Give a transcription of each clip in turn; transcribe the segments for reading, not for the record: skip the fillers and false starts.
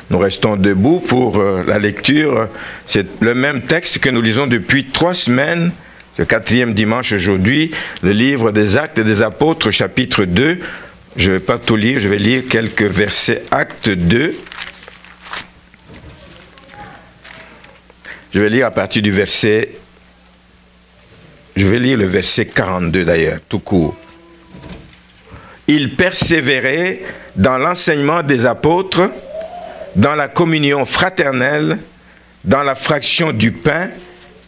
Nous restons debout pour la lecture. C'est le même texte que nous lisons depuis 3 semaines, le 4e dimanche aujourd'hui, le livre des Actes des Apôtres, chapitre 2. Je ne vais pas tout lire, je vais lire quelques versets. Acte 2. Je vais lire à partir du verset... Je vais lire le verset 42 d'ailleurs, tout court. Il persévérait dans l'enseignement des apôtres, dans la communion fraternelle, dans la fraction du pain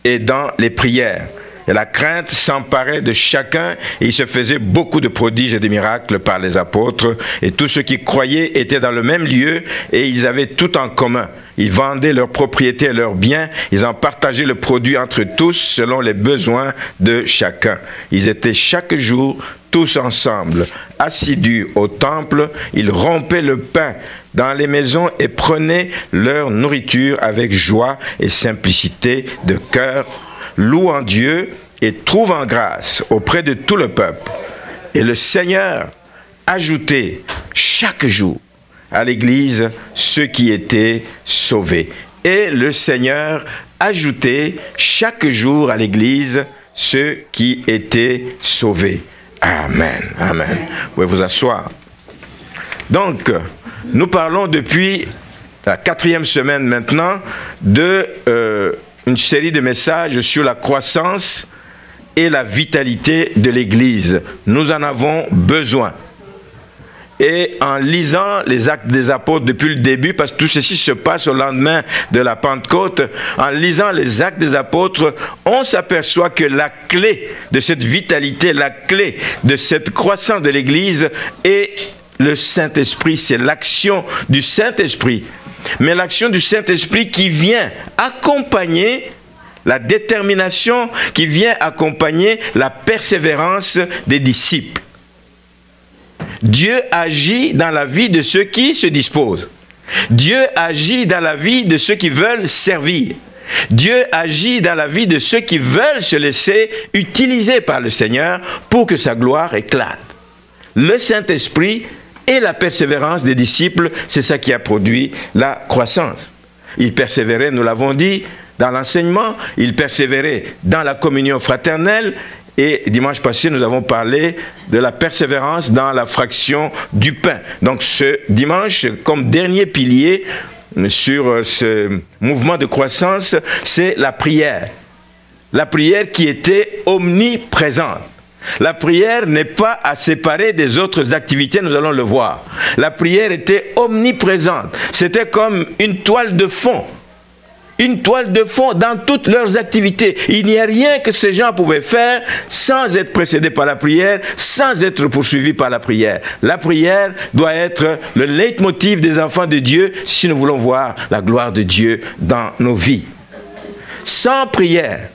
et dans les prières. Et la crainte s'emparait de chacun et il se faisait beaucoup de prodiges et de miracles par les apôtres. Et tous ceux qui croyaient étaient dans le même lieu et ils avaient tout en commun. Ils vendaient leurs propriétés et leurs biens. Ils en partageaient le produit entre tous selon les besoins de chacun. Ils étaient chaque jour tous ensemble, assidus au temple. Ils rompaient le pain dans les maisons et prenaient leur nourriture avec joie et simplicité de cœur, louant Dieu et trouvant grâce auprès de tout le peuple. Et le Seigneur ajoutait chaque jour à l'Église ceux qui étaient sauvés. Et le Seigneur ajoutait chaque jour à l'Église ceux qui étaient sauvés. Amen. Amen. Vous pouvez vous asseoir. Donc, nous parlons depuis la 4e semaine maintenant de une série de messages sur la croissance et la vitalité de l'Église. Nous en avons besoin. Et en lisant les Actes des Apôtres depuis le début, parce que tout ceci se passe au lendemain de la Pentecôte, en lisant les Actes des Apôtres, on s'aperçoit que la clé de cette vitalité, la clé de cette croissance de l'Église est le Saint-Esprit, c'est l'action du Saint-Esprit. Mais l'action du Saint-Esprit qui vient accompagner la détermination, qui vient accompagner la persévérance des disciples. Dieu agit dans la vie de ceux qui se disposent. Dieu agit dans la vie de ceux qui veulent servir. Dieu agit dans la vie de ceux qui veulent se laisser utiliser par le Seigneur pour que sa gloire éclate. Le Saint-Esprit et la persévérance des disciples, c'est ça qui a produit la croissance. Ils persévéraient, nous l'avons dit, dans l'enseignement, ils persévéraient dans la communion fraternelle, et dimanche passé, nous avons parlé de la persévérance dans la fraction du pain. Donc ce dimanche, comme dernier pilier sur ce mouvement de croissance, c'est la prière. La prière qui était omniprésente. La prière n'est pas à séparer des autres activités, nous allons le voir. La prière était omniprésente. C'était comme une toile de fond. Une toile de fond dans toutes leurs activités. Il n'y a rien que ces gens pouvaient faire sans être précédés par la prière, sans être poursuivis par la prière. La prière doit être le leitmotiv des enfants de Dieu si nous voulons voir la gloire de Dieu dans nos vies. Sans prière,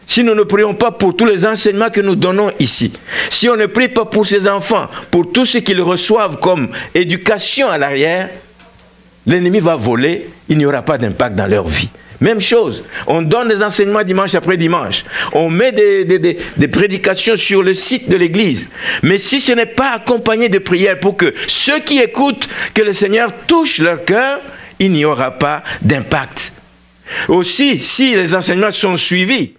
si nous ne prions pas pour tous les enseignements que nous donnons ici, si on ne prie pas pour ces enfants, pour tout ce qu'ils reçoivent comme éducation à l'arrière, l'ennemi va voler, il n'y aura pas d'impact dans leur vie. Même chose, on donne des enseignements dimanche après dimanche, on met des prédications sur le site de l'église, mais si ce n'est pas accompagné de prières pour que ceux qui écoutent, que le Seigneur touche leur cœur, il n'y aura pas d'impact. Aussi, si les enseignements sont suivis,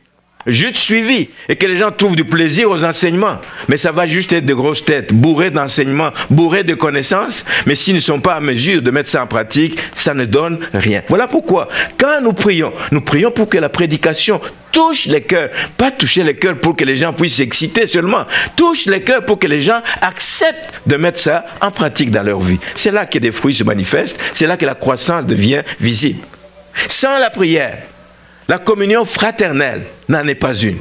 juste suivi, et que les gens trouvent du plaisir aux enseignements, mais ça va juste être de grosses têtes, bourrées d'enseignements, bourrées de connaissances, mais s'ils ne sont pas à mesure de mettre ça en pratique, ça ne donne rien. Voilà pourquoi, quand nous prions pour que la prédication touche les cœurs, pas toucher les cœurs pour que les gens puissent s'exciter seulement, touche les cœurs pour que les gens acceptent de mettre ça en pratique dans leur vie. C'est là que des fruits se manifestent, c'est là que la croissance devient visible. Sans la prière, la communion fraternelle n'en est pas une.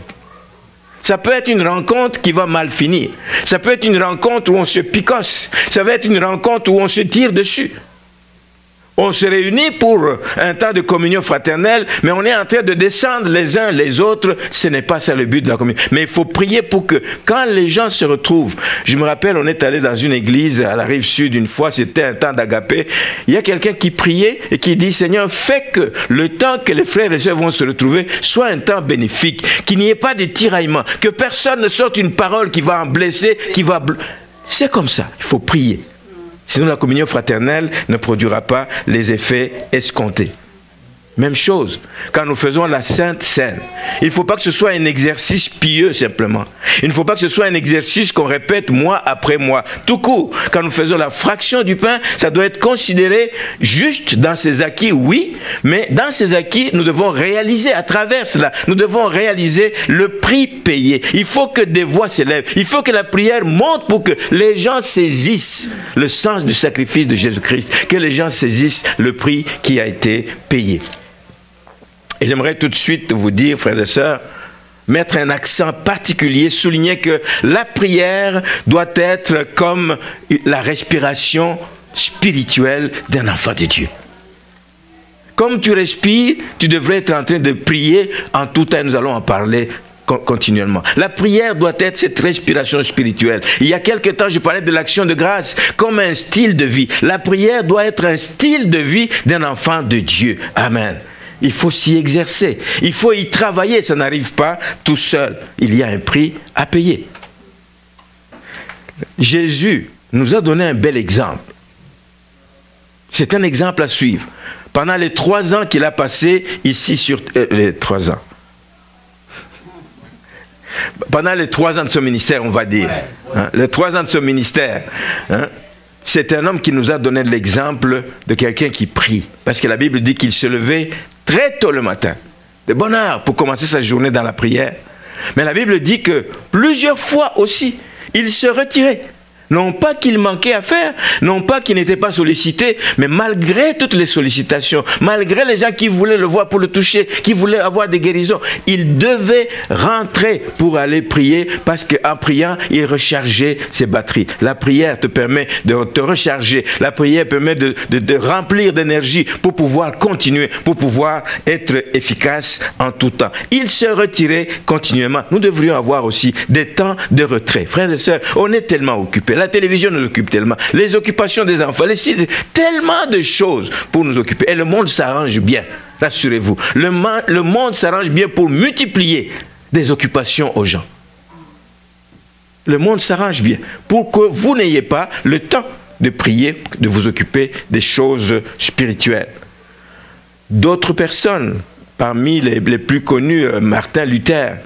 Ça peut être une rencontre qui va mal finir. Ça peut être une rencontre où on se picosse. Ça peut être une rencontre où on se tire dessus. On se réunit pour un temps de communion fraternelle, mais on est en train de descendre les uns les autres. Ce n'est pas ça le but de la communion. Mais il faut prier pour que, quand les gens se retrouvent, je me rappelle, on est allé dans une église à la rive sud une fois, c'était un temps d'agapé. Il y a quelqu'un qui priait et qui dit, Seigneur, fais que le temps que les frères et sœurs vont se retrouver soit un temps bénéfique, qu'il n'y ait pas de tiraillement, que personne ne sorte une parole qui va en blesser, qui va... C'est comme ça, il faut prier. Sinon, la communion fraternelle ne produira pas les effets escomptés. Même chose, quand nous faisons la Sainte Seine, il ne faut pas que ce soit un exercice pieux simplement. Il ne faut pas que ce soit un exercice qu'on répète mois après mois. Tout court, quand nous faisons la fraction du pain, ça doit être considéré juste dans ses acquis, oui, mais dans ses acquis, nous devons réaliser à travers cela, nous devons réaliser le prix payé. Il faut que des voix s'élèvent, il faut que la prière monte pour que les gens saisissent le sens du sacrifice de Jésus-Christ, que les gens saisissent le prix qui a été payé. Et j'aimerais tout de suite vous dire, frères et sœurs, mettre un accent particulier, souligner que la prière doit être comme la respiration spirituelle d'un enfant de Dieu. Comme tu respires, tu devrais être en train de prier en tout temps. Nous allons en parler continuellement. La prière doit être cette respiration spirituelle. Il y a quelque temps, je parlais de l'action de grâce comme un style de vie. La prière doit être un style de vie d'un enfant de Dieu. Amen. Il faut s'y exercer, il faut y travailler, ça n'arrive pas tout seul. Il y a un prix à payer. Jésus nous a donné un bel exemple. C'est un exemple à suivre. Pendant les 3 ans qu'il a passé ici sur... les 3 ans. Pendant les 3 ans de son ministère, on va dire. Hein, les 3 ans de son ministère. Hein, c'est un homme qui nous a donné l'exemple de quelqu'un qui prie. Parce que la Bible dit qu'il se levait très tôt le matin, de bonne heure pour commencer sa journée dans la prière. Mais la Bible dit que plusieurs fois aussi, il se retirait. Non pas qu'il manquait à faire, non pas qu'il n'était pas sollicité, mais malgré toutes les sollicitations, malgré les gens qui voulaient le voir pour le toucher, qui voulaient avoir des guérisons, il devait rentrer pour aller prier parce qu'en priant, il rechargeait ses batteries. La prière te permet de te recharger, la prière permet de remplir d'énergie pour pouvoir continuer, pour pouvoir être efficace en tout temps. Il se retirait continuellement. Nous devrions avoir aussi des temps de retrait. Frères et sœurs, on est tellement occupés. La télévision nous occupe tellement, les occupations des enfants, les sites, tellement de choses pour nous occuper. Et le monde s'arrange bien, rassurez-vous. Le monde s'arrange bien pour multiplier des occupations aux gens. Le monde s'arrange bien pour que vous n'ayez pas le temps de prier, de vous occuper des choses spirituelles. D'autres personnes, parmi les plus connus, Martin Luther,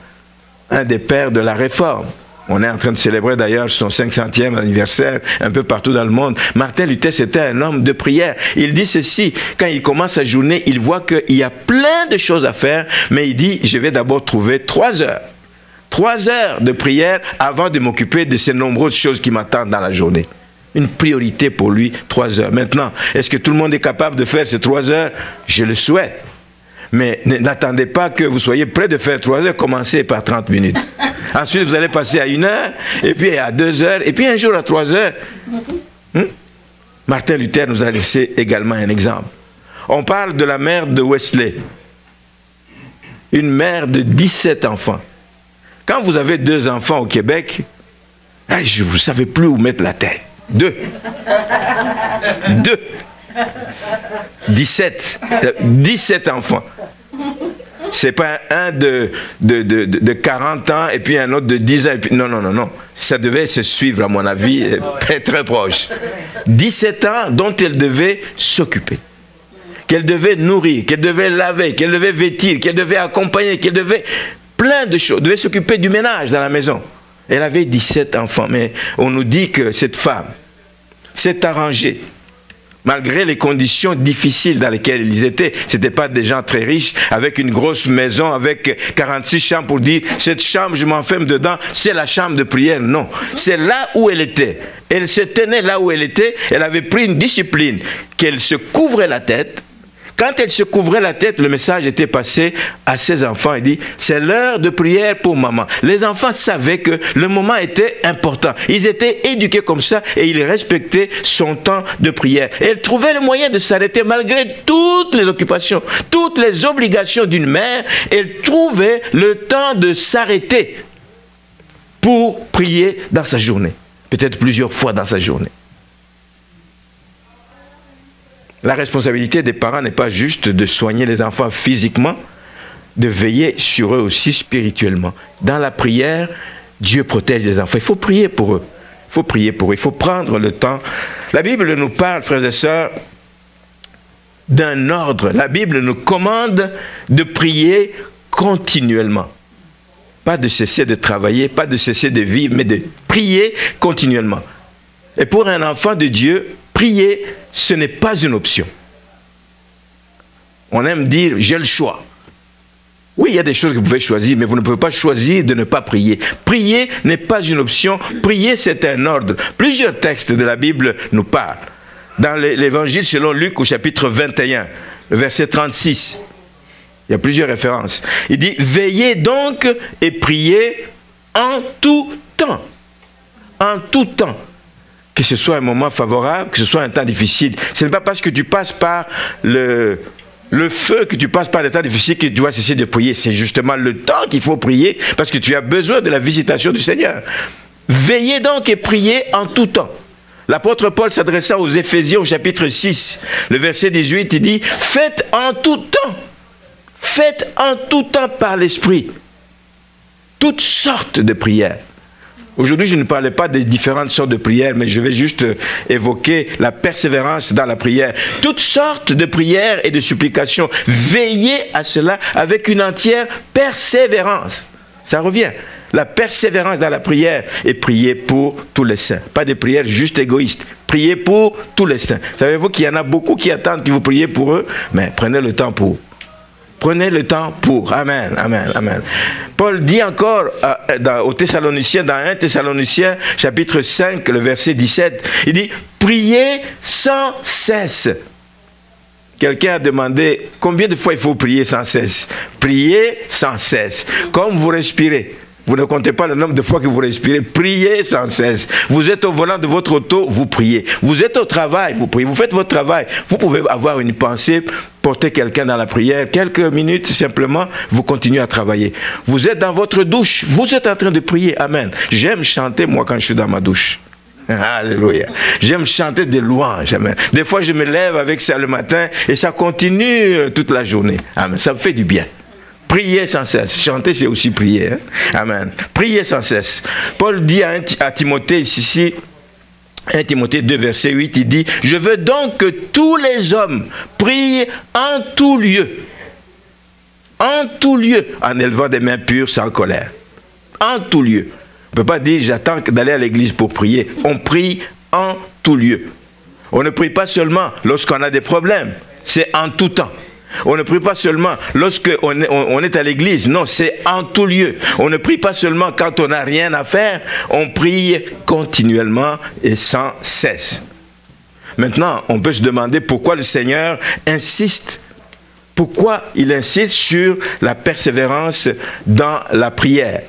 un des pères de la Réforme. On est en train de célébrer d'ailleurs son 500e anniversaire un peu partout dans le monde. Martin Luther, c'était un homme de prière. Il dit ceci, quand il commence sa journée, il voit qu'il y a plein de choses à faire, mais il dit, je vais d'abord trouver 3 heures. 3 heures de prière avant de m'occuper de ces nombreuses choses qui m'attendent dans la journée. Une priorité pour lui, 3 heures. Maintenant, est-ce que tout le monde est capable de faire ces 3 heures? Je le souhaite. Mais n'attendez pas que vous soyez prêt de faire 3 heures, commencez par 30 minutes. Ensuite, vous allez passer à 1 heure, et puis à 2 heures, et puis un jour à 3 heures. Martin Luther nous a laissé également un exemple. On parle de la mère de Wesley. Une mère de 17 enfants. Quand vous avez 2 enfants au Québec, vous ne savez plus où mettre la tête. 2. 17 enfants. C'est pas un de 40 ans et puis un autre de 10 ans. Et puis, non. Ça devait se suivre, à mon avis, très proche. 17 ans dont elle devait s'occuper. Qu'elle devait nourrir, qu'elle devait laver, qu'elle devait vêtir, qu'elle devait accompagner, qu'elle devait... Plein de choses. Elle devait s'occuper du ménage dans la maison. Elle avait 17 enfants. Mais on nous dit que cette femme s'est arrangée. Malgré les conditions difficiles dans lesquelles ils étaient, ce n'étaient pas des gens très riches, avec une grosse maison, avec 46 chambres pour dire, cette chambre, je m'enferme dedans, c'est la chambre de prière. Non, c'est là où elle était. Elle se tenait là où elle était, elle avait pris une discipline, qu'elle se couvrait la tête. Quand elle se couvrait la tête, le message était passé à ses enfants. Il dit, c'est l'heure de prière pour maman. Les enfants savaient que le moment était important. Ils étaient éduqués comme ça et ils respectaient son temps de prière. Et elle trouvait le moyen de s'arrêter malgré toutes les occupations, toutes les obligations d'une mère. Elle trouvait le temps de s'arrêter pour prier dans sa journée. Peut-être plusieurs fois dans sa journée. La responsabilité des parents n'est pas juste de soigner les enfants physiquement, de veiller sur eux aussi spirituellement. Dans la prière, Dieu protège les enfants. Il faut prier pour eux. Il faut prier pour eux, il faut prendre le temps. La Bible nous parle, frères et sœurs, d'un ordre. La Bible nous commande de prier continuellement. Pas de cesser de travailler, pas de cesser de vivre, mais de prier continuellement. Et pour un enfant de Dieu, prier, ce n'est pas une option. On aime dire, j'ai le choix. Oui, il y a des choses que vous pouvez choisir, mais vous ne pouvez pas choisir de ne pas prier. Prier n'est pas une option. Prier, c'est un ordre. Plusieurs textes de la Bible nous parlent. Dans l'évangile selon Luc, au chapitre 21, le verset 36, il y a plusieurs références. Il dit, veillez donc et priez en tout temps. En tout temps. Que ce soit un moment favorable, que ce soit un temps difficile. Ce n'est pas parce que tu passes par le feu, que tu passes par des temps difficiles que tu dois cesser de prier. C'est justement le temps qu'il faut prier parce que tu as besoin de la visitation du Seigneur. Veillez donc et priez en tout temps. L'apôtre Paul s'adressa aux Éphésiens au chapitre 6, le verset 18, il dit, faites en tout temps par l'Esprit, toutes sortes de prières. Aujourd'hui, je ne parlais pas des différentes sortes de prières, mais je vais juste évoquer la persévérance dans la prière. Toutes sortes de prières et de supplications. Veillez à cela avec une entière persévérance. Ça revient. La persévérance dans la prière et prier pour tous les saints. Pas des prières juste égoïstes. Priez pour tous les saints. Savez-vous qu'il y en a beaucoup qui attendent que vous priez pour eux, mais prenez le temps pour. Prenez le temps pour. Amen, amen, amen. Paul dit encore aux Thessaloniciens, dans 1 Thessaloniciens, chapitre 5, le verset 17, il dit, priez sans cesse. Quelqu'un a demandé, combien de fois il faut prier sans cesse? Priez sans cesse. Comme vous respirez. Vous ne comptez pas le nombre de fois que vous respirez. Priez sans cesse. Vous êtes au volant de votre auto, vous priez. Vous êtes au travail, vous priez. Vous faites votre travail. Vous pouvez avoir une pensée, porter quelqu'un dans la prière. Quelques minutes, simplement, vous continuez à travailler. Vous êtes dans votre douche. Vous êtes en train de prier. Amen. J'aime chanter, moi, quand je suis dans ma douche. Alléluia. J'aime chanter des louanges. Amen. Des fois, je me lève avec ça le matin et ça continue toute la journée. Amen. Ça me fait du bien. Priez sans cesse. Chanter, c'est aussi prier. Hein? Amen. Priez sans cesse. Paul dit à Timothée ici, 1 Timothée 2, verset 8, il dit, « Je veux donc que tous les hommes prient en tout lieu. En tout lieu, en élevant des mains pures sans colère. » En tout lieu. On ne peut pas dire, j'attends d'aller à l'église pour prier. On prie en tout lieu. On ne prie pas seulement lorsqu'on a des problèmes. C'est en tout temps. On ne prie pas seulement lorsqu'on est à l'église. Non, c'est en tout lieu. On ne prie pas seulement quand on n'a rien à faire. On prie continuellement et sans cesse. Maintenant, on peut se demander pourquoi le Seigneur insiste. Pourquoi il insiste sur la persévérance dans la prière.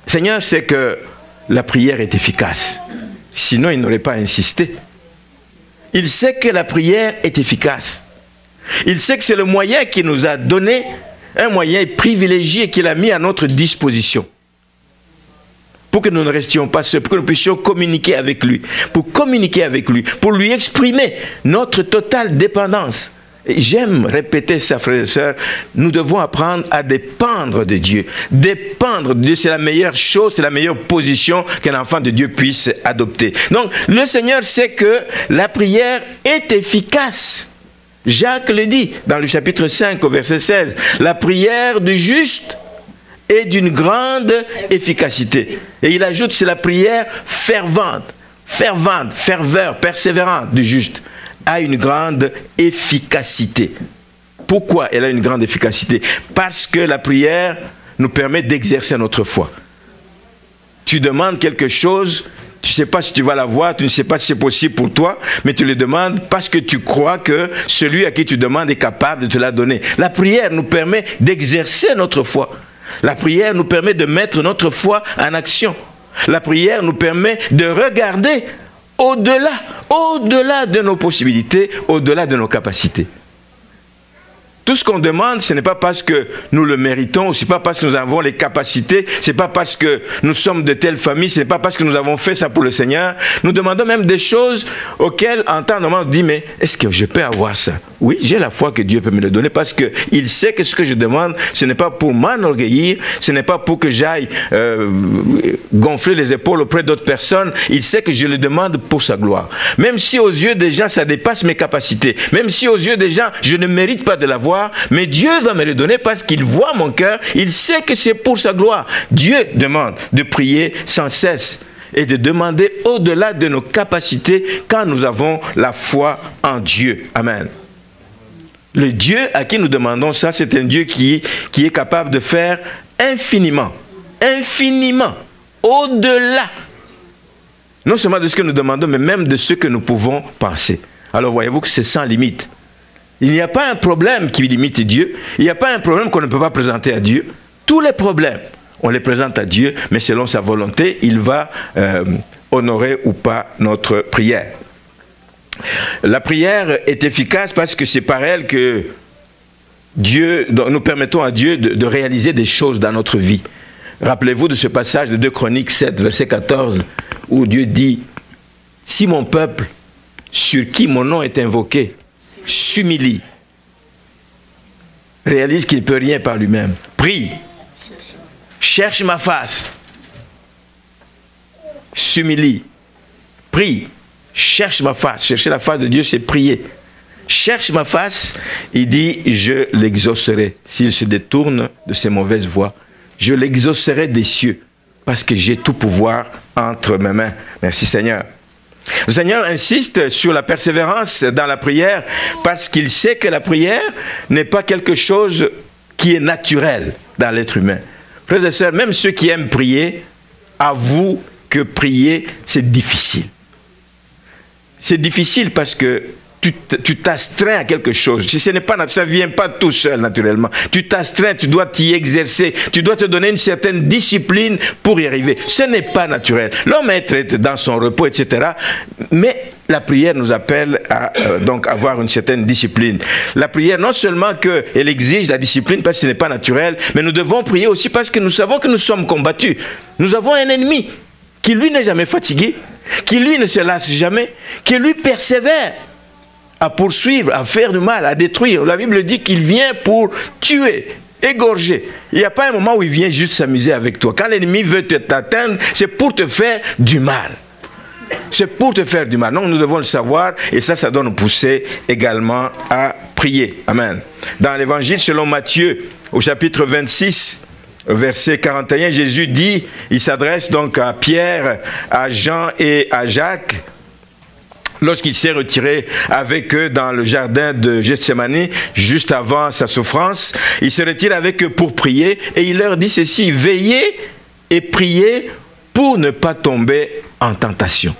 Le Seigneur sait que la prière est efficace. Sinon, il n'aurait pas insisté. Il sait que la prière est efficace. Il sait que c'est le moyen qu'il nous a donné, un moyen privilégié qu'il a mis à notre disposition. Pour que nous ne restions pas seuls, pour que nous puissions communiquer avec lui. Pour communiquer avec lui, pour lui exprimer notre totale dépendance. J'aime répéter ça, frères et sœurs, nous devons apprendre à dépendre de Dieu. Dépendre de Dieu, c'est la meilleure chose, c'est la meilleure position qu'un enfant de Dieu puisse adopter. Donc, le Seigneur sait que la prière est efficace. Jacques le dit dans le chapitre 5 au verset 16. La prière du juste est d'une grande efficacité. Et il ajoute, c'est la prière fervente, ferveur, persévérante du juste. A une grande efficacité. Pourquoi elle a une grande efficacité? Parce que la prière nous permet d'exercer notre foi. Tu demandes quelque chose, tu ne sais pas si tu vas l'avoir, tu ne sais pas si c'est possible pour toi, mais tu le demandes parce que tu crois que celui à qui tu demandes est capable de te la donner. La prière nous permet d'exercer notre foi. La prière nous permet de mettre notre foi en action. La prière nous permet de regarder au-delà de nos possibilités, au-delà de nos capacités. Tout ce qu'on demande, ce n'est pas parce que nous le méritons, ce n'est pas parce que nous avons les capacités, ce n'est pas parce que nous sommes de telle famille, ce n'est pas parce que nous avons fait ça pour le Seigneur. Nous demandons même des choses auxquelles, en temps normal, on dit, mais est-ce que je peux avoir ça? Oui, j'ai la foi que Dieu peut me le donner parce qu'il sait que ce que je demande, ce n'est pas pour m'enorgueillir, ce n'est pas pour que j'aille gonfler les épaules auprès d'autres personnes. Il sait que je le demande pour sa gloire. Même si aux yeux des gens, ça dépasse mes capacités, même si aux yeux des gens, je ne mérite pas de l'avoir, mais Dieu va me le donner parce qu'il voit mon cœur, il sait que c'est pour sa gloire. Dieu demande de prier sans cesse et de demander au-delà de nos capacités quand nous avons la foi en Dieu. Amen. Le Dieu à qui nous demandons ça, c'est un Dieu qui est capable de faire infiniment, infiniment, au-delà, non seulement de ce que nous demandons, mais même de ce que nous pouvons penser. Alors voyez-vous que c'est sans limite. Il n'y a pas un problème qui limite Dieu. Il n'y a pas un problème qu'on ne peut pas présenter à Dieu. Tous les problèmes, on les présente à Dieu, mais selon sa volonté, il va honorer ou pas notre prière. La prière est efficace parce que c'est par elle que nous permettons à Dieu de réaliser des choses dans notre vie. Rappelez-vous de ce passage de 2 Chroniques 7, verset 14, où Dieu dit « Si mon peuple, sur qui mon nom est invoqué, s'humilie, réalise qu'il ne peut rien par lui-même, prie, cherche ma face, s'humilie, prie, cherche ma face. Chercher la face de Dieu, c'est prier. Cherche ma face, il dit, je l'exaucerai. S'il se détourne de ses mauvaises voies, je l'exaucerai des cieux, parce que j'ai tout pouvoir entre mes mains. Merci Seigneur. Le Seigneur insiste sur la persévérance dans la prière parce qu'il sait que la prière n'est pas quelque chose qui est naturel dans l'être humain. Frères et sœurs, même ceux qui aiment prier avouent que prier, c'est difficile. C'est difficile parce que tu t'astreins à quelque chose. Si ce n'est pas, ça ne vient pas tout seul naturellement. Tu t'astreins, tu dois t'y exercer, tu dois te donner une certaine discipline pour y arriver. Ce n'est pas naturel. L'homme est dans son repos, etc. Mais la prière nous appelle à donc avoir une certaine discipline. La prière, non seulement qu'elle exige la discipline parce que ce n'est pas naturel, mais nous devons prier aussi parce que nous savons que nous sommes combattus. Nous avons un ennemi qui lui n'est jamais fatigué, qui lui ne se lasse jamais, qui lui persévère à poursuivre, à faire du mal, à détruire. La Bible dit qu'il vient pour tuer, égorger. Il n'y a pas un moment où il vient juste s'amuser avec toi. Quand l'ennemi veut t'atteindre, c'est pour te faire du mal. C'est pour te faire du mal. Donc nous devons le savoir et ça doit nous pousser également à prier. Amen. Dans l'évangile selon Matthieu, au chapitre 26, verset 41, Jésus dit, il s'adresse donc à Pierre, à Jean et à Jacques, lorsqu'il s'est retiré avec eux dans le jardin de Gethsémani, juste avant sa souffrance, il se retire avec eux pour prier et il leur dit ceci, veillez et priez pour ne pas tomber en tentation.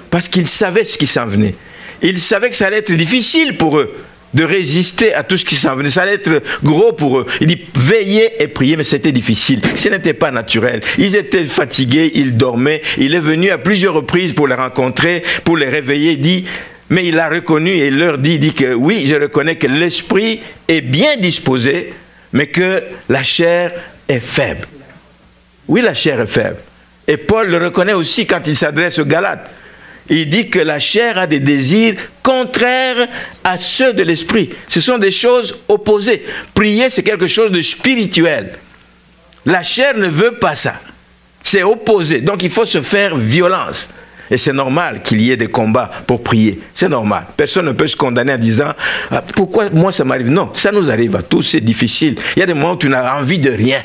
Parce qu'il savait ce qui s'en venait. Il savait que ça allait être difficile pour eux de résister à tout ce qui s'en venait. Ça allait être gros pour eux. Il dit, veillez et priez, mais c'était difficile. Ce n'était pas naturel. Ils étaient fatigués, ils dormaient. Il est venu à plusieurs reprises pour les rencontrer, pour les réveiller. Il dit, mais il a reconnu et il leur dit que oui, je reconnais que l'esprit est bien disposé, mais que la chair est faible. Oui, la chair est faible. Et Paul le reconnaît aussi quand il s'adresse aux Galates. Il dit que la chair a des désirs contraires à ceux de l'esprit. Ce sont des choses opposées. Prier, c'est quelque chose de spirituel. La chair ne veut pas ça. C'est opposé. Donc il faut se faire violence. Et c'est normal qu'il y ait des combats pour prier. C'est normal. Personne ne peut se condamner en disant « Pourquoi moi ça m'arrive ?» Non, ça nous arrive à tous, c'est difficile. Il y a des moments où tu n'as envie de rien.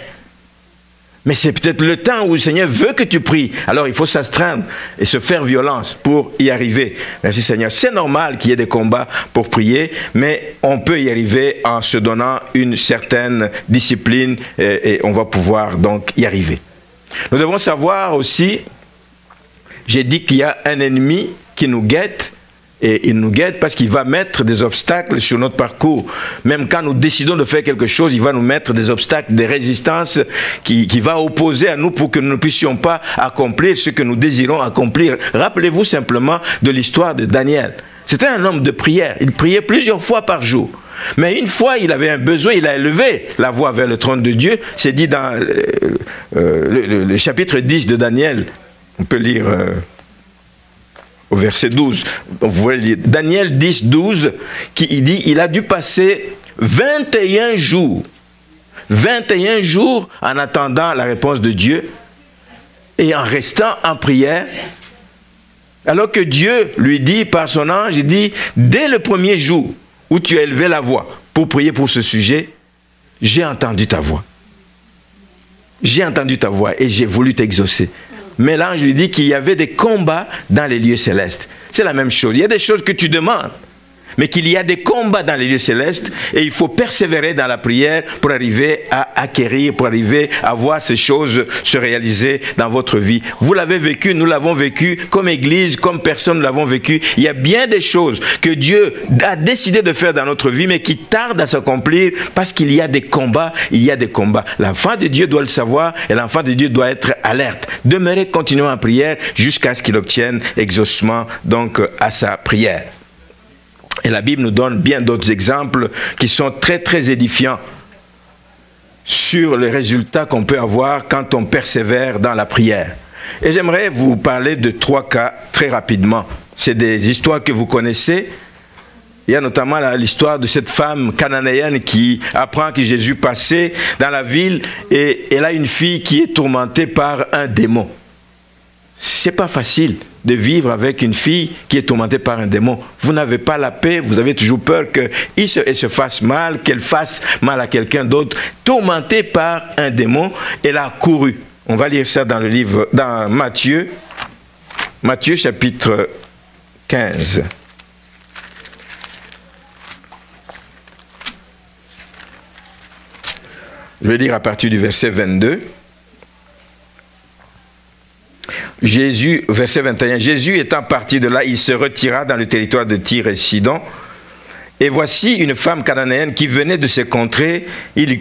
Mais c'est peut-être le temps où le Seigneur veut que tu pries. Alors il faut s'astreindre et se faire violence pour y arriver. Merci Seigneur. C'est normal qu'il y ait des combats pour prier, mais on peut y arriver en se donnant une certaine discipline et on va pouvoir donc y arriver. Nous devons savoir aussi, j'ai dit qu'il y a un ennemi qui nous guette. Et il nous guette parce qu'il va mettre des obstacles sur notre parcours. Même quand nous décidons de faire quelque chose, il va nous mettre des obstacles, des résistances qui va opposer à nous pour que nous ne puissions pas accomplir ce que nous désirons accomplir. Rappelez-vous simplement de l'histoire de Daniel. C'était un homme de prière. Il priait plusieurs fois par jour. Mais une fois, il avait un besoin, il a élevé la voix vers le trône de Dieu. C'est dit dans le chapitre 10 de Daniel. On peut lire au verset 12. Vous voyez lire Daniel 10, 12, qui dit, il a dû passer 21 jours. 21 jours en attendant la réponse de Dieu et en restant en prière. Alors que Dieu lui dit par son ange, il dit, dès le premier jour où tu as élevé la voix pour prier pour ce sujet, j'ai entendu ta voix. J'ai entendu ta voix et j'ai voulu t'exaucer. Mais l'ange lui dit qu'il y avait des combats dans les lieux célestes. C'est la même chose. Il y a des choses que tu demandes, mais qu'il y a des combats dans les lieux célestes et il faut persévérer dans la prière pour arriver à acquérir, pour arriver à voir ces choses se réaliser dans votre vie. Vous l'avez vécu, nous l'avons vécu, comme Église, comme personne nous l'avons vécu. Il y a bien des choses que Dieu a décidé de faire dans notre vie, mais qui tardent à s'accomplir parce qu'il y a des combats, il y a des combats. L'enfant de Dieu doit le savoir et l'enfant de Dieu doit être alerte. Demeurez continuellement en prière jusqu'à ce qu'il obtienne exaucement donc à sa prière. Et la Bible nous donne bien d'autres exemples qui sont très très édifiants sur les résultats qu'on peut avoir quand on persévère dans la prière. Et j'aimerais vous parler de 3 cas très rapidement. C'est des histoires que vous connaissez. Il y a notamment l'histoire de cette femme cananéenne qui apprend que Jésus passait dans la ville et elle a une fille qui est tourmentée par un démon. C'est pas facile de vivre avec une fille qui est tourmentée par un démon. Vous n'avez pas la paix, vous avez toujours peur qu'elle se fasse mal, qu'elle fasse mal à quelqu'un d'autre. Tourmentée par un démon, elle a couru. On va lire ça dans le livre, dans Matthieu chapitre 15. Je vais lire à partir du verset 22. Jésus, verset 21, Jésus étant parti de là, il se retira dans le territoire de Tyr et Sidon. Et voici une femme cananéenne qui venait de ces contrées, il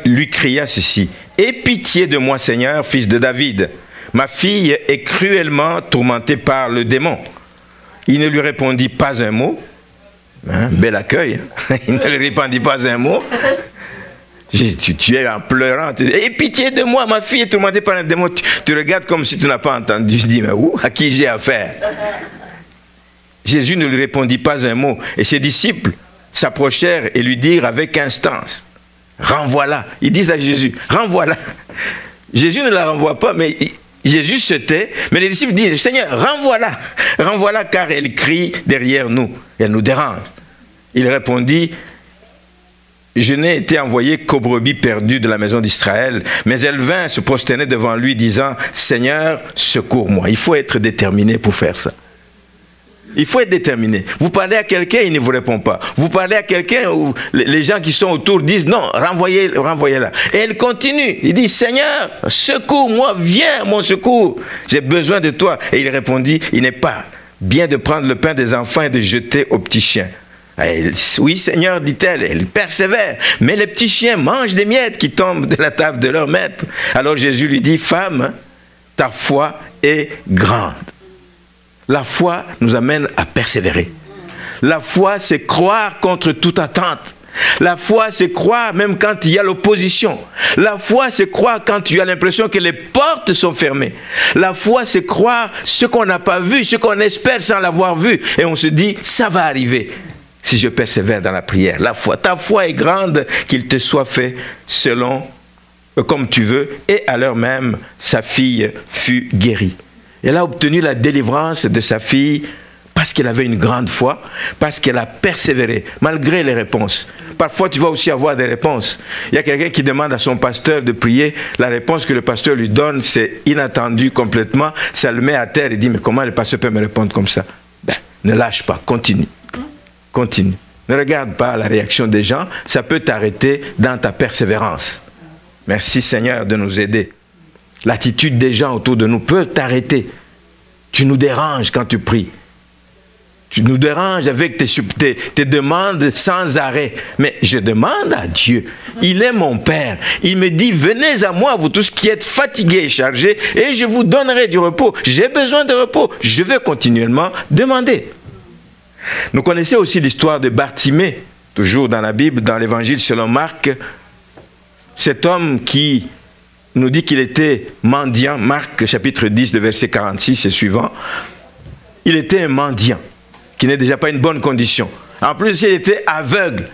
lui cria ceci, « Aie pitié de moi, Seigneur, fils de David. Ma fille est cruellement tourmentée par le démon. » Il ne lui répondit pas un mot. Hein, bel accueil. Il ne lui répondit pas un mot. Tu es en pleurant, tu dis, aie pitié de moi, ma fille est tourmentée par un démon. Tu regardes comme si tu n'as pas entendu. Je dis, mais où? À qui j'ai affaire? Jésus ne lui répondit pas un mot. Et ses disciples s'approchèrent et lui dirent avec instance, renvoie-la. Ils disent à Jésus, renvoie-la. Jésus ne la renvoie pas, mais Jésus se tait. Mais les disciples disent, Seigneur, renvoie-la. Renvoie-la car elle crie derrière nous. Elle nous dérange. Il répondit, je n'ai été envoyé qu'aux brebis perdues de la maison d'Israël, mais elle vint se prosterner devant lui, disant, Seigneur, secours-moi. Il faut être déterminé pour faire ça. Il faut être déterminé. Vous parlez à quelqu'un, il ne vous répond pas. Vous parlez à quelqu'un où les gens qui sont autour disent, non, renvoyez-la. Et elle continue. Il dit, Seigneur, secours-moi, viens à mon secours. J'ai besoin de toi. Et il répondit, il n'est pas bien de prendre le pain des enfants et de jeter aux petits chiens. Oui, Seigneur, dit-elle, elle persévère, mais les petits chiens mangent des miettes qui tombent de la table de leur maître. Alors Jésus lui dit, femme, ta foi est grande. La foi nous amène à persévérer. La foi, c'est croire contre toute attente. La foi, c'est croire même quand il y a l'opposition. La foi, c'est croire quand tu as l'impression que les portes sont fermées. La foi, c'est croire ce qu'on n'a pas vu, ce qu'on espère sans l'avoir vu. Et on se dit, ça va arriver. Si je persévère dans la prière, la foi, ta foi est grande, qu'il te soit fait selon, comme tu veux. Et à l'heure même, sa fille fut guérie. Elle a obtenu la délivrance de sa fille parce qu'elle avait une grande foi, parce qu'elle a persévéré, malgré les réponses. Parfois, tu vas aussi avoir des réponses. Il y a quelqu'un qui demande à son pasteur de prier. La réponse que le pasteur lui donne, c'est inattendu complètement. Ça le met à terre et dit, mais comment le pasteur peut me répondre comme ça? Ben, ne lâche pas, continue. Continue. Ne regarde pas la réaction des gens, ça peut t'arrêter dans ta persévérance. Merci Seigneur de nous aider. L'attitude des gens autour de nous peut t'arrêter. Tu nous déranges quand tu pries. Tu nous déranges avec tes demandes sans arrêt. Mais je demande à Dieu. Il est mon Père. Il me dit, venez à moi, vous tous qui êtes fatigués et chargés, et je vous donnerai du repos. J'ai besoin de repos. Je vais continuellement demander. Nous connaissons aussi l'histoire de Bartimée. toujours dans la Bible, dans l'évangile selon Marc, cet homme qui nous dit qu'il était mendiant, Marc chapitre 10, le verset 46 et suivant, il était un mendiant, qui n'est déjà pas une bonne condition. En plus, il était aveugle.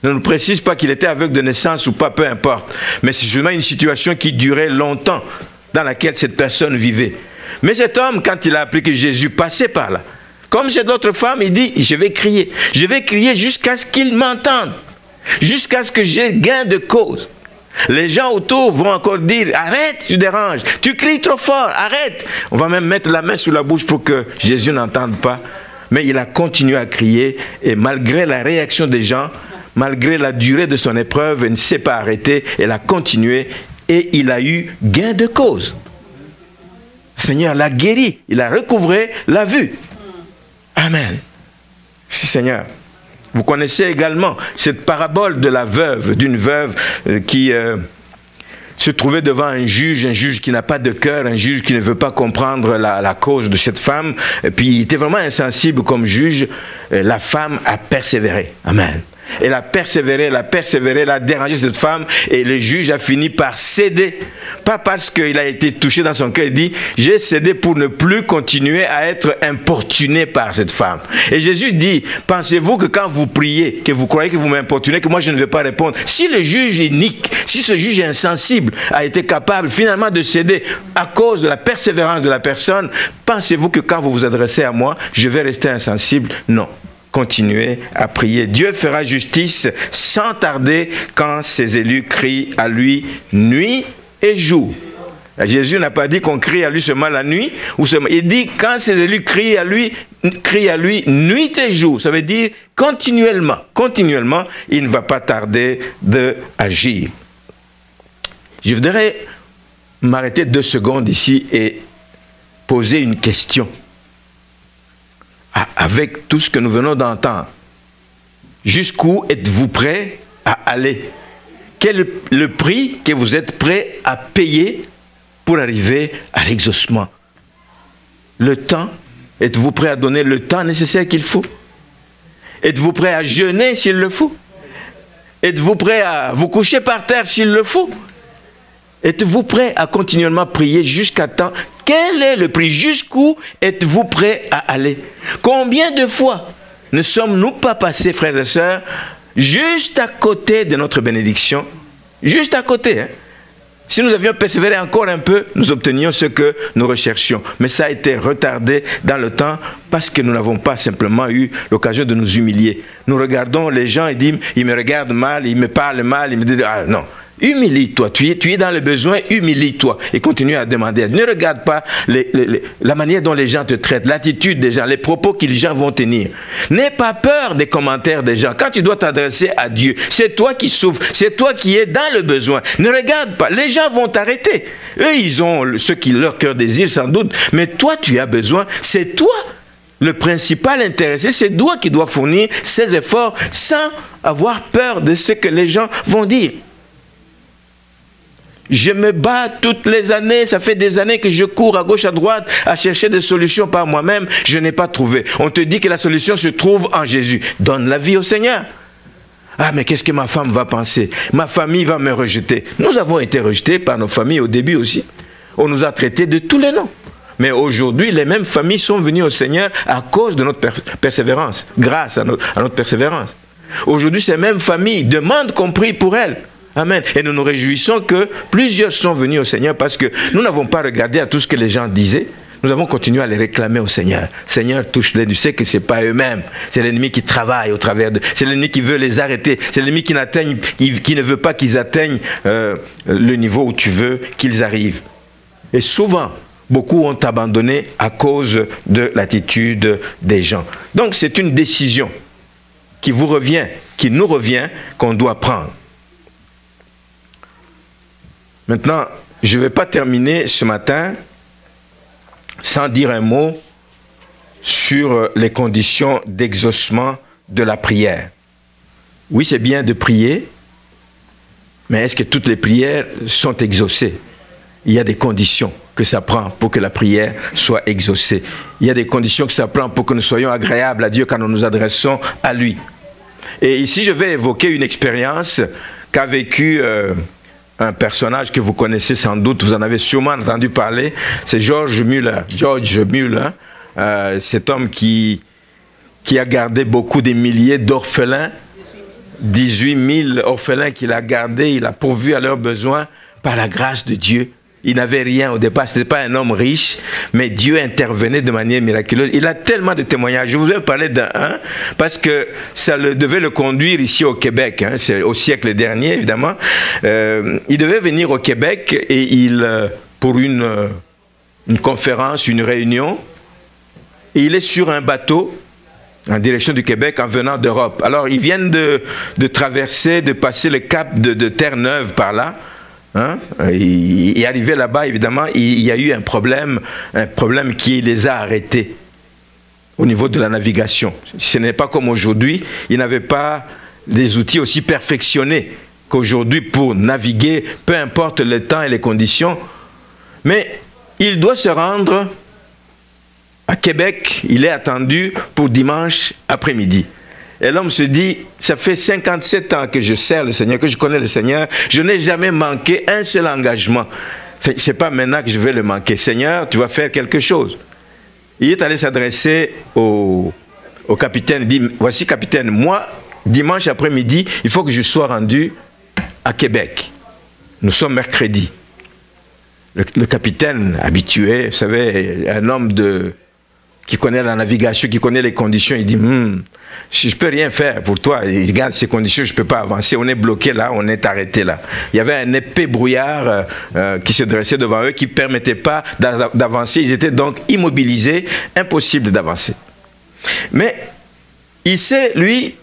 Ne nous précise pas qu'il était aveugle de naissance ou pas, peu importe. Mais c'est seulement une situation qui durait longtemps, dans laquelle cette personne vivait. Mais cet homme, quand il a appris que Jésus passait par là, comme chez d'autres femmes, il dit, je vais crier jusqu'à ce qu'il m'entende, jusqu'à ce que j'ai gain de cause. Les gens autour vont encore dire, arrête, tu déranges, tu cries trop fort, arrête. On va même mettre la main sur la bouche pour que Jésus n'entende pas. Mais il a continué à crier et malgré la réaction des gens, malgré la durée de son épreuve, il ne s'est pas arrêté, il a continué et il a eu gain de cause. Le Seigneur l'a guéri, il a recouvré la vue. Amen. Si, Seigneur. Vous connaissez également cette parabole de la veuve, d'une veuve qui se trouvait devant un juge qui n'a pas de cœur, un juge qui ne veut pas comprendre la cause de cette femme. Et puis il était vraiment insensible comme juge. La femme a persévéré. Amen. Elle a persévéré, elle a dérangé cette femme et le juge a fini par céder. Pas parce qu'il a été touché dans son cœur, il dit, j'ai cédé pour ne plus continuer à être importuné par cette femme. Et Jésus dit, pensez-vous que quand vous priez, que vous croyez que vous m'importunez, que moi je ne vais pas répondre? Si le juge est inique, si ce juge insensible a été capable finalement de céder à cause de la persévérance de la personne, pensez-vous que quand vous vous adressez à moi, je vais rester insensible? Non. Continuez à prier. Dieu fera justice sans tarder quand ses élus crient à lui nuit et jour. Jésus n'a pas dit qu'on crie à lui seulement la nuit. Il dit quand ses élus crient à lui nuit et jour. Ça veut dire continuellement. Continuellement, il ne va pas tarder d'agir. Je voudrais m'arrêter 2 secondes ici et poser une question. Avec tout ce que nous venons d'entendre, jusqu'où êtes-vous prêt à aller? Quel est le prix que vous êtes prêt à payer pour arriver à l'exaucement? Le temps, êtes-vous prêt à donner le temps nécessaire qu'il faut? Êtes-vous prêt à jeûner s'il le faut? Êtes-vous prêt à vous coucher par terre s'il le faut? Êtes-vous prêt à continuellement prier jusqu'à temps? Quel est le prix? Jusqu'où êtes-vous prêt à aller? Combien de fois ne sommes-nous pas passés, frères et sœurs, juste à côté de notre bénédiction? Juste à côté. Hein? Si nous avions persévéré encore un peu, nous obtenions ce que nous recherchions. Mais ça a été retardé dans le temps parce que nous n'avons pas simplement eu l'occasion de nous humilier. Nous regardons les gens et disons, ils me regardent mal, ils me parlent mal, ils me disent, ah non. Humilie-toi, tu es dans le besoin, humilie-toi et continue à demander. Ne regarde pas la manière dont les gens te traitent, l'attitude des gens, les propos que les gens vont tenir. N'aie pas peur des commentaires des gens. Quand tu dois t'adresser à Dieu, c'est toi qui souffres, c'est toi qui es dans le besoin. Ne regarde pas, les gens vont t'arrêter. Eux, ils ont ce qui leur cœur désire sans doute, mais toi, tu as besoin, c'est toi. Le principal intéressé, c'est toi qui dois fournir ces efforts sans avoir peur de ce que les gens vont dire. Je me bats toutes les années, ça fait des années que je cours à gauche, à droite, à chercher des solutions par moi-même, je n'ai pas trouvé. On te dit que la solution se trouve en Jésus. Donne la vie au Seigneur. Ah, mais qu'est-ce que ma femme va penser? Ma famille va me rejeter. Nous avons été rejetés par nos familles au début aussi. On nous a traités de tous les noms. Mais aujourd'hui, les mêmes familles sont venues au Seigneur à cause de notre persévérance, grâce à notre persévérance. Aujourd'hui, ces mêmes familles demandent qu'on prie pour elles. Amen. Et nous nous réjouissons que plusieurs sont venus au Seigneur parce que nous n'avons pas regardé à tout ce que les gens disaient. Nous avons continué à les réclamer au Seigneur. Seigneur, touche-les. Tu sais que ce n'est pas eux-mêmes. C'est l'ennemi qui travaille au travers d'eux. C'est l'ennemi qui veut les arrêter. C'est l'ennemi qui ne veut pas qu'ils atteignent le niveau où tu veux qu'ils arrivent. Et souvent, beaucoup ont abandonné à cause de l'attitude des gens. Donc c'est une décision qui vous revient, qui nous revient, qu'on doit prendre. Maintenant, je ne vais pas terminer ce matin sans dire un mot sur les conditions d'exaucement de la prière. Oui, c'est bien de prier, mais est-ce que toutes les prières sont exaucées? Il y a des conditions que ça prend pour que la prière soit exaucée. Il y a des conditions que ça prend pour que nous soyons agréables à Dieu quand nous nous adressons à lui. Et ici, je vais évoquer une expérience qu'a vécue un personnage que vous connaissez sans doute, vous en avez sûrement entendu parler, c'est George Muller. George Muller, cet homme qui a gardé beaucoup des milliers d'orphelins, 18 000 orphelins qu'il a gardés, il a pourvu à leurs besoins par la grâce de Dieu. Il n'avait rien au départ, ce n'était pas un homme riche, mais Dieu intervenait de manière miraculeuse. Il a tellement de témoignages. Je vous ai parlé d'un parce que ça devait le conduire ici au Québec. Hein, c'est au siècle dernier, évidemment. Il devait venir au Québec et pour une conférence, une réunion, et il est sur un bateau en direction du Québec en venant d'Europe. Alors, ils viennent de traverser, de passer le cap de Terre-Neuve par là. Hein? Et arrivé là-bas, évidemment, il y a eu un problème qui les a arrêtés au niveau de la navigation. Ce n'est pas comme aujourd'hui, ils n'avaient pas des outils aussi perfectionnés qu'aujourd'hui pour naviguer, peu importe le temps et les conditions. Mais il doit se rendre à Québec, il est attendu pour dimanche après-midi. Et l'homme se dit, ça fait 57 ans que je sers le Seigneur, que je connais le Seigneur, je n'ai jamais manqué un seul engagement. Ce n'est pas maintenant que je vais le manquer. Seigneur, tu vas faire quelque chose. Il est allé s'adresser au capitaine, il dit, voici capitaine, moi, dimanche après-midi, il faut que je sois rendu à Québec. Nous sommes mercredi. Le capitaine habitué, vous savez, un homme qui connaît la navigation, qui connaît les conditions, il dit, je ne peux rien faire pour toi, il regarde ces conditions, je ne peux pas avancer, on est bloqué là, on est arrêté là. Il y avait un épais brouillard qui se dressait devant eux, qui ne permettait pas d'avancer, ils étaient donc immobilisés, impossible d'avancer. Mais il sait, lui,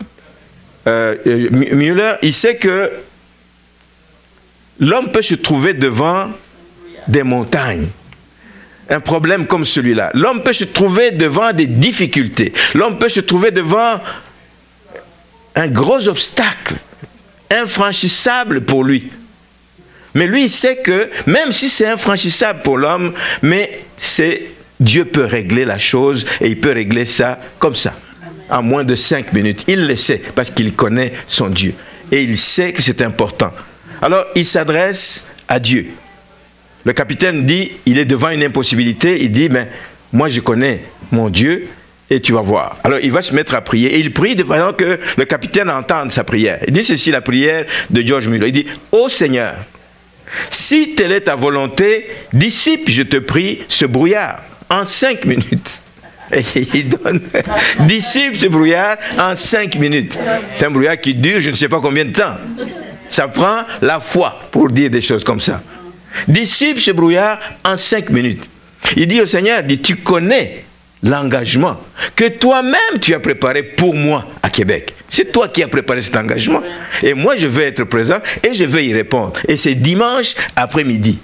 Muller, il sait que l'homme peut se trouver devant des montagnes. Un problème comme celui-là. L'homme peut se trouver devant des difficultés. L'homme peut se trouver devant un gros obstacle, infranchissable pour lui. Mais lui, il sait que, même si c'est infranchissable pour l'homme, mais Dieu peut régler la chose et il peut régler ça comme ça, en moins de 5 minutes. Il le sait parce qu'il connaît son Dieu. Et il sait que c'est important. Alors, il s'adresse à Dieu. Le capitaine dit, il est devant une impossibilité, il dit, mais moi je connais mon Dieu et tu vas voir. Alors il va se mettre à prier et il prie de façon que le capitaine entende sa prière. Il dit ceci, la prière de George Muller. Il dit, ô Seigneur, si telle est ta volonté, dissipe, je te prie, ce brouillard en 5 minutes. Et il donne, dissipe ce brouillard en 5 minutes. C'est un brouillard qui dure je ne sais pas combien de temps. Ça prend la foi pour dire des choses comme ça. Dissipe ce brouillard en 5 minutes. Il dit au Seigneur, tu connais l'engagement que toi-même tu as préparé pour moi à Québec. C'est toi qui as préparé cet engagement. Et moi je vais être présent et je vais y répondre. Et c'est dimanche après-midi.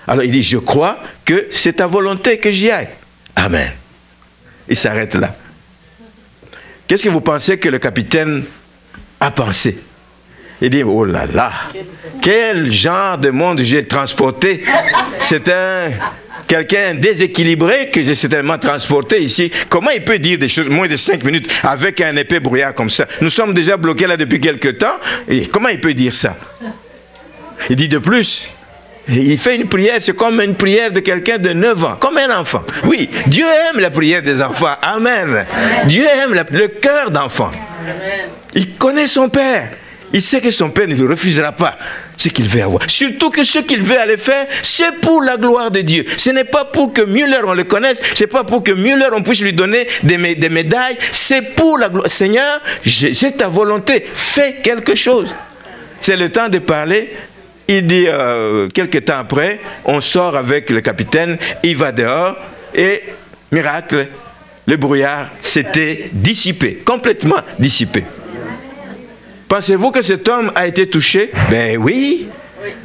Alors il dit, je crois que c'est ta volonté que j'y aille. Amen. Il s'arrête là. Qu'est-ce que vous pensez que le capitaine a pensé? Il dit, oh là là, quel genre de monde j'ai transporté. C'est quelqu'un déséquilibré que j'ai certainement transporté ici. Comment il peut dire des choses moins de 5 minutes avec un épais brouillard comme ça? Nous sommes déjà bloqués là depuis quelque temps. Et comment il peut dire ça? Il dit de plus, il fait une prière, c'est comme une prière de quelqu'un de 9 ans, comme un enfant. Oui, Dieu aime la prière des enfants. Amen. Dieu aime le cœur d'enfant. Il connaît son Père. Il sait que son Père ne lui refusera pas ce qu'il veut avoir. Surtout que ce qu'il veut aller faire, c'est pour la gloire de Dieu. Ce n'est pas pour que Muller on le connaisse, ce n'est pas pour que Muller on puisse lui donner des médailles, c'est pour la gloire. Seigneur, j'ai ta volonté, fais quelque chose. C'est le temps de parler. Il dit, quelques temps après, on sort avec le capitaine, il va dehors et, miracle, le brouillard s'était dissipé, complètement dissipé. Pensez-vous que cet homme a été touché? Ben oui,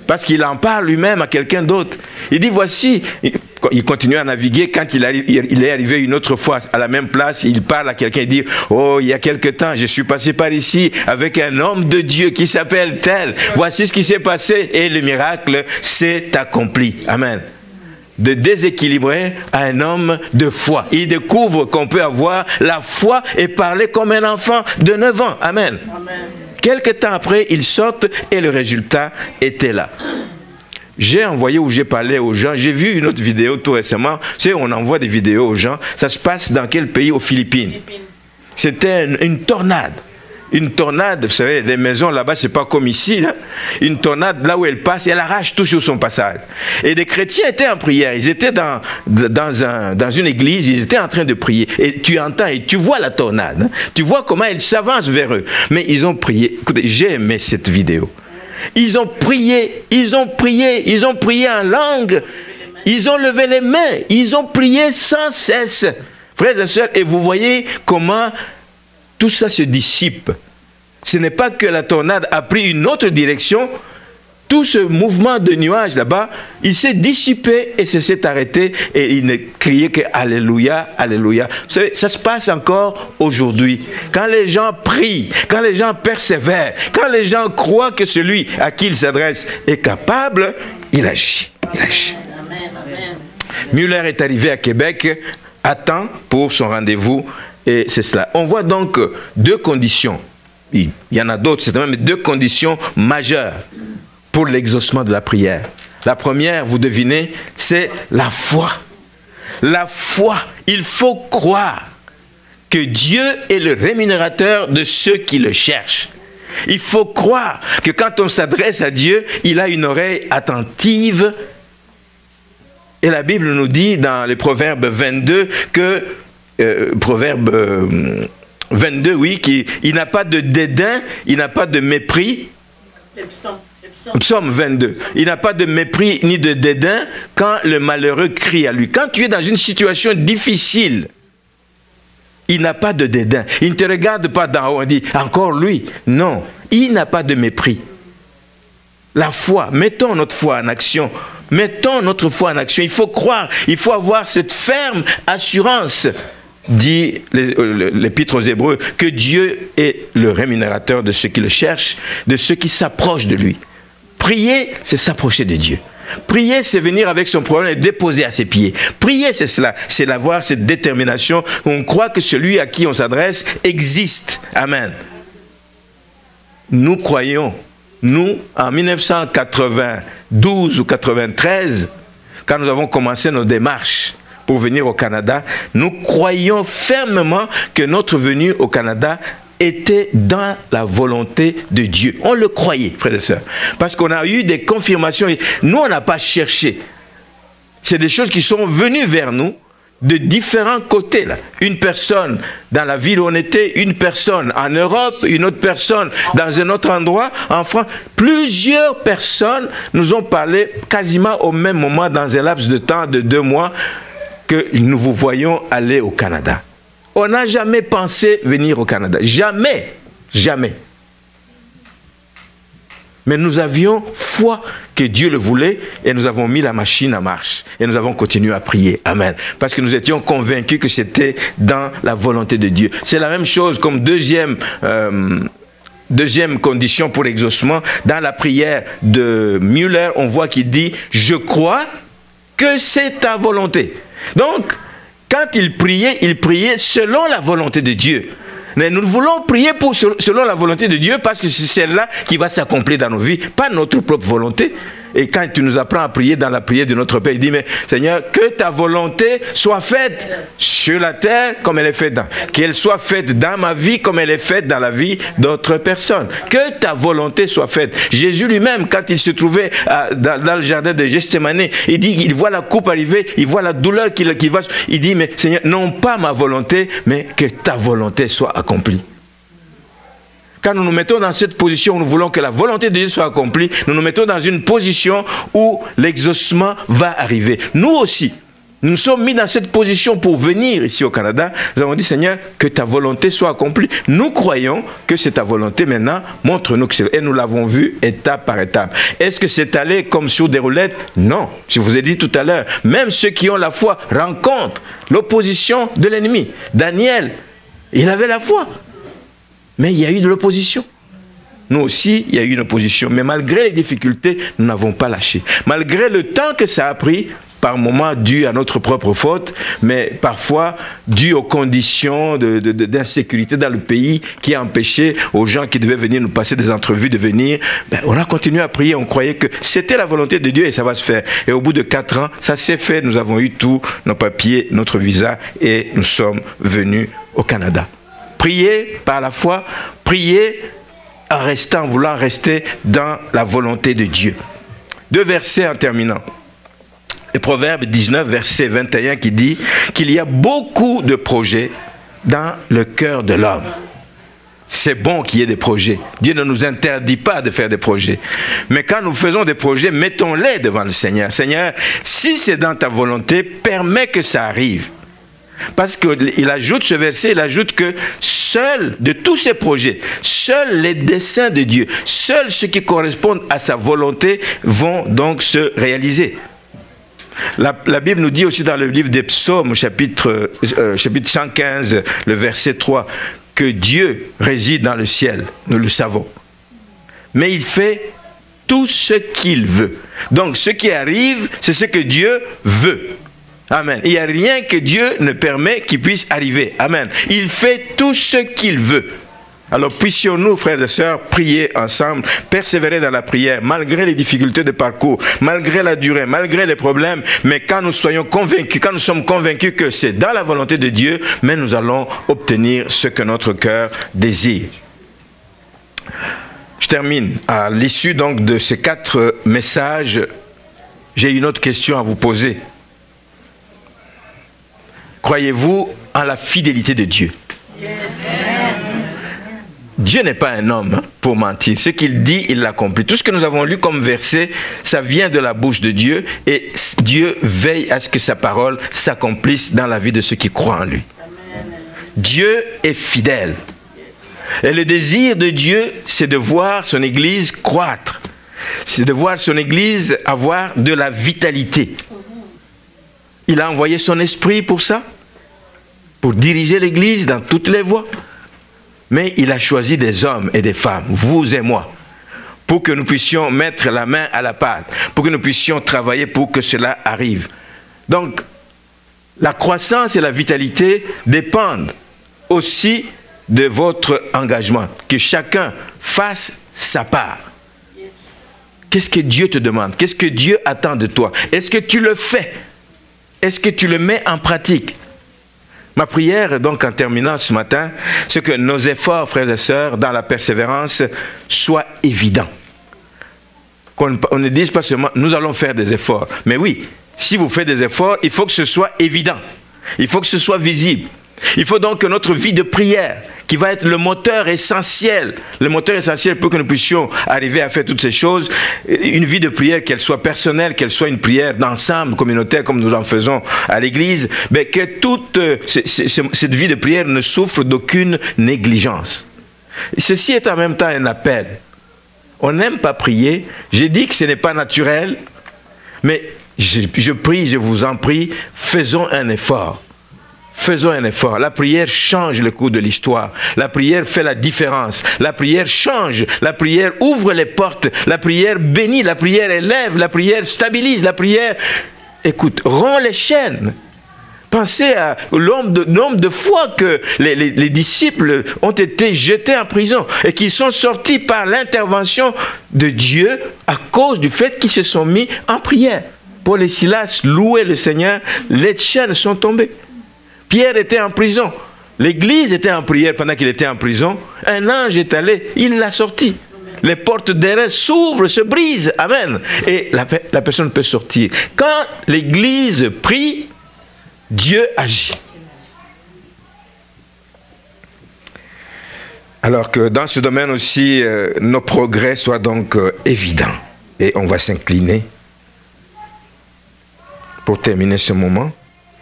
parce qu'il en parle lui-même à quelqu'un d'autre. Il dit, voici, il continue à naviguer, quand il est arrivé une autre fois à la même place, il parle à quelqu'un, il dit, oh, il y a quelque temps, je suis passé par ici avec un homme de Dieu qui s'appelle tel. Voici ce qui s'est passé et le miracle s'est accompli. Amen. de déséquilibrer à un homme de foi. Il découvre qu'on peut avoir la foi et parler comme un enfant de 9 ans. Amen. Amen. Quelque temps après, ils sortent et le résultat était là. J'ai envoyé ou j'ai parlé aux gens. J'ai vu une autre vidéo tout récemment. Tu sais, on envoie des vidéos aux gens. Ça se passe dans quel pays? Aux Philippines. C'était une tornade. Une tornade, vous savez, les maisons là-bas, c'est pas comme ici. Hein? Une tornade, là où elle passe, elle arrache tout sur son passage. Et des chrétiens étaient en prière. Ils étaient dans une église, ils étaient en train de prier. Et tu entends et tu vois la tornade. Hein? Tu vois comment elle s'avance vers eux. Mais ils ont prié. Écoutez, j'ai aimé cette vidéo. Ils ont prié, ils ont prié, ils ont prié en langue. Ils ont levé les mains. Ils ont prié sans cesse. Frères et sœurs, et vous voyez comment tout ça se dissipe. Ce n'est pas que la tornade a pris une autre direction. Tout ce mouvement de nuages là-bas, il s'est dissipé et s'est arrêté. Et il ne criait que Alléluia, Alléluia. Vous savez, ça se passe encore aujourd'hui. Quand les gens prient, quand les gens persévèrent, quand les gens croient que celui à qui ils s'adressent est capable, il agit. Il agit. Müller est arrivé à Québec à temps pour son rendez-vous. Et c'est cela. On voit donc 2 conditions. Il y en a d'autres, c'est même 2 conditions majeures pour l'exaucement de la prière. La première, vous devinez, c'est la foi. La foi. Il faut croire que Dieu est le rémunérateur de ceux qui le cherchent. Il faut croire que quand on s'adresse à Dieu, il a une oreille attentive. Et la Bible nous dit dans les Proverbes 22 que Proverbe 22, oui, qu'il n'a pas de dédain, il n'a pas de mépris. Psaume 22. Il n'a pas de mépris ni de dédain quand le malheureux crie à lui. Quand tu es dans une situation difficile, il n'a pas de dédain. Il ne te regarde pas d'en haut, on dit, encore lui. Non, il n'a pas de mépris. La foi, mettons notre foi en action. Mettons notre foi en action. Il faut croire, il faut avoir cette ferme assurance, dit l'Épître aux Hébreux, que Dieu est le rémunérateur de ceux qui le cherchent, de ceux qui s'approchent de lui. Prier, c'est s'approcher de Dieu. Prier, c'est venir avec son problème et déposer à ses pieds. Prier, c'est cela, c'est d'avoir cette détermination. On croit que celui à qui on s'adresse existe. Amen. Nous croyons, nous, en 1992 ou 93, quand nous avons commencé nos démarches pour venir au Canada, nous croyons fermement que notre venue au Canada était dans la volonté de Dieu. On le croyait, frères et sœurs. Parce qu'on a eu des confirmations. Nous, on n'a pas cherché. C'est des choses qui sont venues vers nous de différents côtés. Là. Une personne dans la ville où on était, une personne en Europe, une autre personne dans un autre endroit, en France. Plusieurs personnes nous ont parlé quasiment au même moment, dans un laps de temps de 2 mois, que nous vous voyons aller au Canada. On n'a jamais pensé venir au Canada. Jamais. Jamais. Mais nous avions foi que Dieu le voulait et nous avons mis la machine en marche. Et nous avons continué à prier. Amen. Parce que nous étions convaincus que c'était dans la volonté de Dieu. C'est la même chose comme deuxième condition pour l'exaucement. Dans la prière de Müller, on voit qu'il dit « Je crois que c'est ta volonté ». Donc, quand il priait selon la volonté de Dieu. Mais nous voulons prier selon la volonté de Dieu parce que c'est celle-là qui va s'accomplir dans nos vies, pas notre propre volonté. Et quand tu nous apprends à prier dans la prière de notre Père, il dit, mais Seigneur, que ta volonté soit faite sur la terre comme elle est faite qu'elle soit faite dans ma vie comme elle est faite dans la vie d'autres personnes. Que ta volonté soit faite. Jésus lui-même, quand il se trouvait dans le jardin de Gethsémani, il dit, il voit la coupe arriver, il voit la douleur qui va, il dit, mais Seigneur, non pas ma volonté, mais que ta volonté soit accomplie. Quand nous nous mettons dans cette position où nous voulons que la volonté de Dieu soit accomplie, nous nous mettons dans une position où l'exaucement va arriver. Nous aussi, nous nous sommes mis dans cette position pour venir ici au Canada. Nous avons dit, Seigneur, que ta volonté soit accomplie. Nous croyons que c'est ta volonté. Maintenant, montre-nous que c'est. Et nous l'avons vu étape par étape. Est-ce que c'est allé comme sur des roulettes? Non. Je vous ai dit tout à l'heure, même ceux qui ont la foi rencontrent l'opposition de l'ennemi. Daniel, il avait la foi. Mais il y a eu de l'opposition. Nous aussi, il y a eu une opposition. Mais malgré les difficultés, nous n'avons pas lâché. Malgré le temps que ça a pris, par moments dû à notre propre faute, mais parfois dû aux conditions d'insécurité dans le pays qui a empêché aux gens qui devaient venir nous passer des entrevues de venir. Ben, on a continué à prier, on croyait que c'était la volonté de Dieu et ça va se faire. Et au bout de 4 ans, ça s'est fait, nous avons eu tous nos papiers, notre visa et nous sommes venus au Canada. Prier par la foi, prier en voulant rester dans la volonté de Dieu. 2 versets en terminant. Le Proverbe 19, verset 21 qui dit qu'il y a beaucoup de projets dans le cœur de l'homme. C'est bon qu'il y ait des projets. Dieu ne nous interdit pas de faire des projets. Mais quand nous faisons des projets, mettons-les devant le Seigneur. Seigneur, si c'est dans ta volonté, permets que ça arrive. Parce qu'il ajoute ce verset, il ajoute que seul, de tous ces projets, seuls les desseins de Dieu, seuls ceux qui correspondent à sa volonté vont donc se réaliser. La Bible nous dit aussi dans le livre des Psaumes, chapitre 115, le verset 3, que Dieu réside dans le ciel, nous le savons. Mais il fait tout ce qu'il veut. Donc ce qui arrive, c'est ce que Dieu veut. Amen. Il n'y a rien que Dieu ne permet qui puisse arriver. Amen. Il fait tout ce qu'il veut. Alors puissions-nous, frères et sœurs, prier ensemble, persévérer dans la prière, malgré les difficultés de parcours, malgré la durée, malgré les problèmes, mais quand nous soyons convaincus, quand nous sommes convaincus que c'est dans la volonté de Dieu, mais nous allons obtenir ce que notre cœur désire. Je termine. À l'issue donc de ces 4 messages, j'ai une autre question à vous poser. Croyez-vous en la fidélité de Dieu? Yes. Dieu n'est pas un homme pour mentir. Ce qu'il dit, il l'accomplit. Tout ce que nous avons lu comme verset, ça vient de la bouche de Dieu et Dieu veille à ce que sa parole s'accomplisse dans la vie de ceux qui croient en lui. Amen. Dieu est fidèle. Et le désir de Dieu, c'est de voir son Église croître. C'est de voir son Église avoir de la vitalité. Il a envoyé son esprit pour ça, pour diriger l'Église dans toutes les voies. Mais il a choisi des hommes et des femmes, vous et moi, pour que nous puissions mettre la main à la pâte, pour que nous puissions travailler pour que cela arrive. Donc, la croissance et la vitalité dépendent aussi de votre engagement, que chacun fasse sa part. Qu'est-ce que Dieu te demande? Qu'est-ce que Dieu attend de toi? Est-ce que tu le fais? Est-ce que tu le mets en pratique? Ma prière, donc, en terminant ce matin, c'est que nos efforts, frères et sœurs, dans la persévérance, soient évidents. Qu'on ne dise pas seulement, nous allons faire des efforts. Mais oui, si vous faites des efforts, il faut que ce soit évident. Il faut que ce soit visible. Il faut donc que notre vie de prière, qui va être le moteur essentiel pour que nous puissions arriver à faire toutes ces choses, une vie de prière, qu'elle soit personnelle, qu'elle soit une prière d'ensemble, communautaire, comme nous en faisons à l'église, mais que toute cette vie de prière ne souffre d'aucune négligence. Ceci est en même temps un appel. On n'aime pas prier. J'ai dit que ce n'est pas naturel, mais je prie, je vous en prie, faisons un effort. Faisons un effort. La prière change le cours de l'histoire. La prière fait la différence. La prière change. La prière ouvre les portes. La prière bénit. La prière élève. La prière stabilise. La prière, écoute, rompt les chaînes. Pensez au nombre de fois que les disciples ont été jetés en prison et qu'ils sont sortis par l'intervention de Dieu à cause du fait qu'ils se sont mis en prière. Paul et Silas louaient le Seigneur. Les chaînes sont tombées. Pierre était en prison. L'église était en prière pendant qu'il était en prison. Un ange est allé, il l'a sorti. Les portes d'airain s'ouvrent, se brisent. Amen. Et la personne peut sortir. Quand l'église prie, Dieu agit. Alors que dans ce domaine aussi, nos progrès soient donc évidents. Et on va s'incliner pour terminer ce moment.